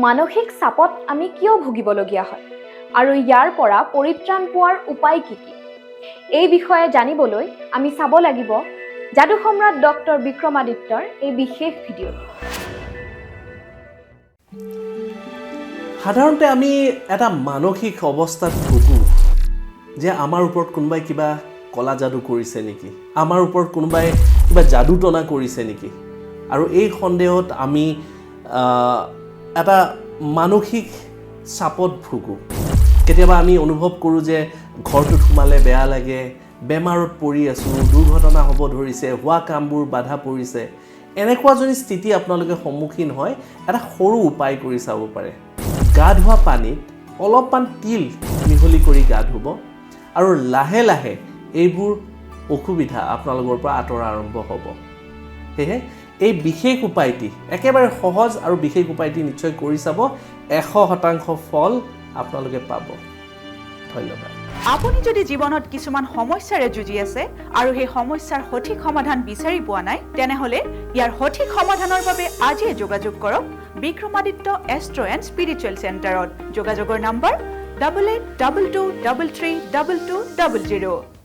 মানসিক চাপত আমি কিয় ভুগিবলগীয়া হয় আৰু ইয়াৰ পৰা পৰিত্ৰাণ পোৱাৰ উপায় কি কি এই বিষয়ে জানিবলৈ আমি চাব লাগিব যাদু সম্ৰাট ডক্টৰ বিক্ৰমাদিত্যৰ এই বিশেষ ভিডিঅ'। সাধাৰণতে আমি এটা মানসিক অৱস্থাত ভুগো যে আমাৰ ওপৰত কোনোবাই কিবা কলা যাদু কৰিছে নেকি, আমাৰ ওপৰত কোনোবাই কিবা যাদু টনা কৰিছে নেকি, আৰু এই সন্দেহত আমি এটা মানসিক চাপত ভুগো। কেতিয়াবা আমি অনুভৱ কৰোঁ যে ঘৰটোত সোমালে বেয়া লাগে, বেমাৰত পৰি আছোঁ, দুৰ্ঘটনা হ'ব ধৰিছে, হোৱা কামবোৰ বাধা পৰিছে। এনেকুৱা যদি স্থিতি আপোনালোকে সন্মুখীন হয়, এটা সৰু উপায় কৰি চাব পাৰে। গা ধোৱা পানীত অলপমান তিল মিহলি কৰি গা ধুব আৰু লাহে লাহে এইবোৰ অসুবিধা আপোনালোকৰ পৰা আঁতৰা আৰম্ভ হ'ব। সেয়েহে এই বিশেষ উপায়টি একেবাৰে সহজ আৰু বিশেষ উপায়টি নিশ্চয় কৰি চাব, 100% ফল আপোনালোকে পাব। ধন্যবাদ। আপুনি যদি জীৱনত কিছুমান সমস্যাৰে যুঁজি আছে আৰু সেই সমস্যাৰ সঠিক সমাধান বিচাৰি পোৱা নাই, তেনেহ'লে ইয়াৰ সঠিক সমাধানৰ বাবে আজিয়ে যোগাযোগ কৰক বিক্ৰমাদিত্য এষ্ট্ৰ এণ্ড স্পিৰিচুৱেল চেণ্টাৰত। যোগাযোগৰ নম্বৰ 8822332200।